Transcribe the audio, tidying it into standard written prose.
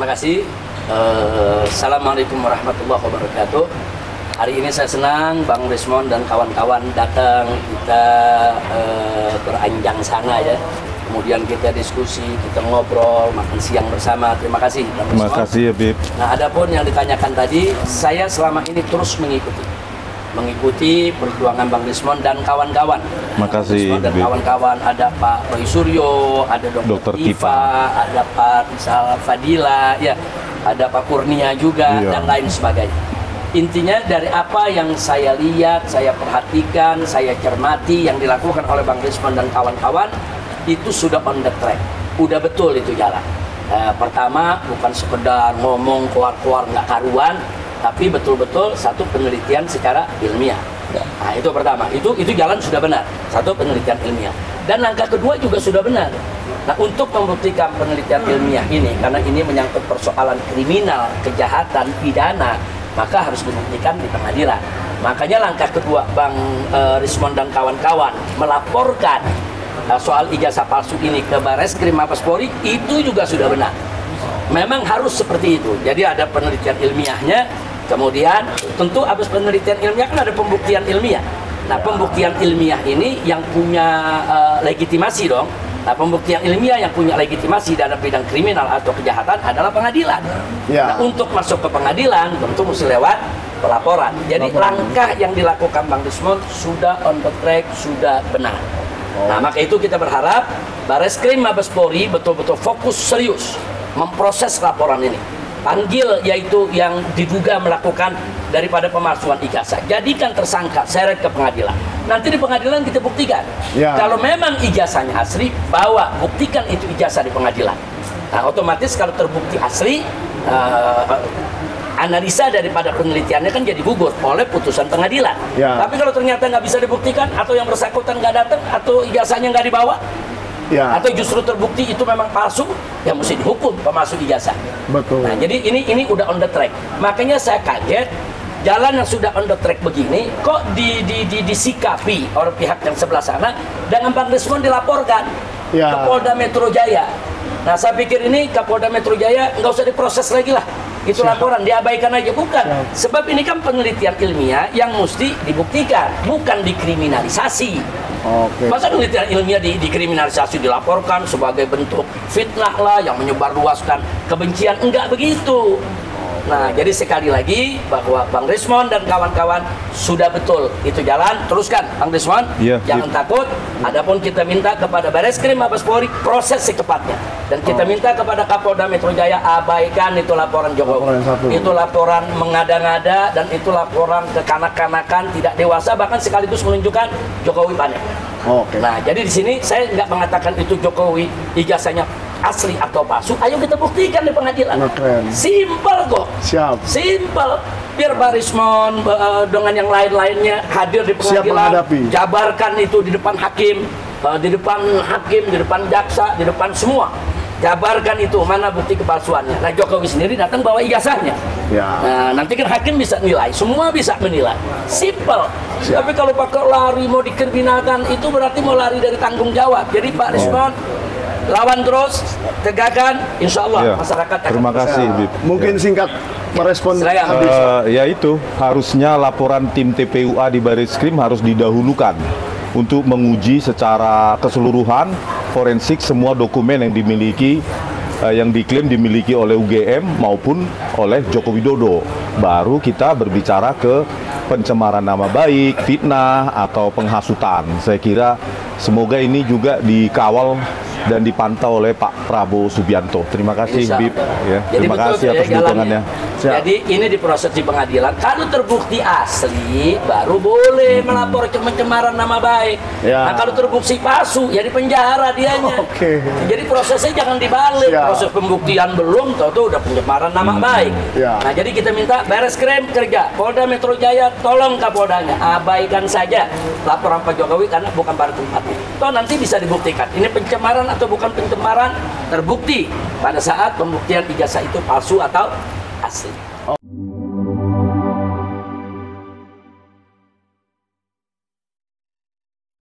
terima kasih. Assalamualaikum warahmatullahi wabarakatuh. Hari ini saya senang Bang Rismond dan kawan-kawan datang, kita beranjang sana ya. Kemudian kita diskusi, kita ngobrol, makan siang bersama. Terima kasih Bang Rismond. Terima kasih Habib. Nah, adapun yang ditanyakan tadi, saya selama ini terus mengikuti perjuangan Bang Rismond dan kawan-kawan. Makasih. Dan kawan-kawan, ada Pak Roy Suryo, ada Dr. Iva, ada Pak Misal Fadila, ya, ada Pak Kurnia juga, dan lain sebagainya. Intinya dari apa yang saya lihat, saya perhatikan, saya cermati yang dilakukan oleh Bang Rismond dan kawan-kawan, itu sudah on the track, udah betul itu jalan. Pertama, bukan sekedar ngomong keluar-keluar nggak karuan, tapi betul-betul satu penelitian secara ilmiah. Nah, itu pertama, itu jalan sudah benar, satu penelitian ilmiah. Dan langkah kedua juga sudah benar. Nah, untuk membuktikan penelitian ilmiah ini, karena ini menyangkut persoalan kriminal, kejahatan, pidana, maka harus dibuktikan di pengadilan. Makanya langkah kedua Bang Rismond dan kawan-kawan melaporkan soal ijazah palsu ini ke Bareskrim Mabes Polri, itu juga sudah benar. Memang harus seperti itu. Jadi ada penelitian ilmiahnya. Kemudian tentu habis penelitian ilmiah kan ada pembuktian ilmiah. Nah, pembuktian ilmiah ini yang punya legitimasi dong. Nah, pembuktian ilmiah yang punya legitimasi dalam bidang kriminal atau kejahatan adalah pengadilan. Nah, untuk masuk ke pengadilan tentu mesti lewat pelaporan. Jadi langkah yang dilakukan Bang Rismond sudah on the track, sudah benar. Nah, maka itu kita berharap Bareskrim Mabes Polri betul-betul fokus serius memproses laporan ini. Panggil yaitu yang diduga melakukan daripada pemalsuan ijazah, jadikan tersangka, seret ke pengadilan. Nanti di pengadilan kita buktikan. Kalau memang ijazahnya asli, bawa, buktikan itu ijazah di pengadilan. Nah, otomatis kalau terbukti asli, analisa daripada penelitiannya kan jadi gugur oleh putusan pengadilan. Tapi kalau ternyata nggak bisa dibuktikan, atau yang bersangkutan nggak datang, atau ijazahnya nggak dibawa, atau justru terbukti itu memang palsu, ya mesti dihukum pemalsu ijazah. Betul. Nah, jadi ini udah on the track. Makanya saya kaget, jalan yang sudah on the track begini kok disikapi oleh pihak yang sebelah sana dengan Bang Rismond dilaporkan ke Polda Metro Jaya. Nah, saya pikir ini Kapolda Metro Jaya nggak usah diproses lagi lah. Itu laporan, diabaikan aja. Bukan. Sebab ini kan penelitian ilmiah yang mesti dibuktikan, bukan dikriminalisasi. Masa penelitian ilmiah dikriminalisasi, dilaporkan sebagai bentuk fitnah lah, yang menyebarluaskan kebencian. Enggak begitu. Nah, jadi sekali lagi bahwa Bang Rismond dan kawan-kawan sudah betul itu jalan, teruskan Bang Rismond, jangan takut. Adapun kita minta kepada Bareskrim Mabes Polri proses secepatnya, dan kita minta kepada Kapolda Metro Jaya abaikan itu laporan Jokowi. Itu laporan mengada-ngada, dan itu laporan kekanak-kanakan, tidak dewasa, bahkan sekaligus menunjukkan Jokowi panik. Nah, jadi di sini saya nggak mengatakan itu Jokowi ijazahnya asli atau palsu. Ayo kita buktikan di pengadilan. Simpel kok. Simpel. Biar Bang Rismond dengan yang lain-lainnya hadir di pengadilan, jabarkan itu di depan hakim, di depan jaksa, di depan semua. Jabarkan itu mana bukti kepalsuannya. Nah, Jokowi sendiri datang bawa ijazahnya. Nah, nanti kan hakim bisa nilai, semua bisa menilai. Simpel. Tapi kalau pakai lari mau dikriminalkan, itu berarti mau lari dari tanggung jawab. Jadi Pak Rismond, lawan terus, tegakkan, insya Allah masyarakat akan. Terima kasih, Bib. Mungkin singkat merespon. Ya itu, harusnya laporan tim TPUA di Bareskrim harus didahulukan untuk menguji secara keseluruhan forensik semua dokumen yang dimiliki, yang diklaim dimiliki oleh UGM maupun oleh Joko Widodo. Baru kita berbicara ke pencemaran nama baik, fitnah, atau penghasutan. Saya kira semoga ini juga dikawal dan dipantau oleh Pak Prabowo Subianto. Terima kasih, Bib. Terima kasih atas dukungannya. Jadi ini diproses di pengadilan. Kalau terbukti asli, baru boleh melapor pencemaran nama baik. Nah, kalau terbukti palsu, ya di penjara dianya. Jadi prosesnya jangan dibalik. Proses pembuktian belum, tahu-tahu udah pencemaran nama baik. Nah, jadi kita minta Bareskrim kerja, Polda Metro Jaya tolong Kapoldanya abaikan saja laporan Pak Jokowi karena bukan pada tempatnya. Toh nanti bisa dibuktikan ini pencemaran atau bukan pencemaran, terbukti pada saat pembuktian ijazah itu palsu atau asli.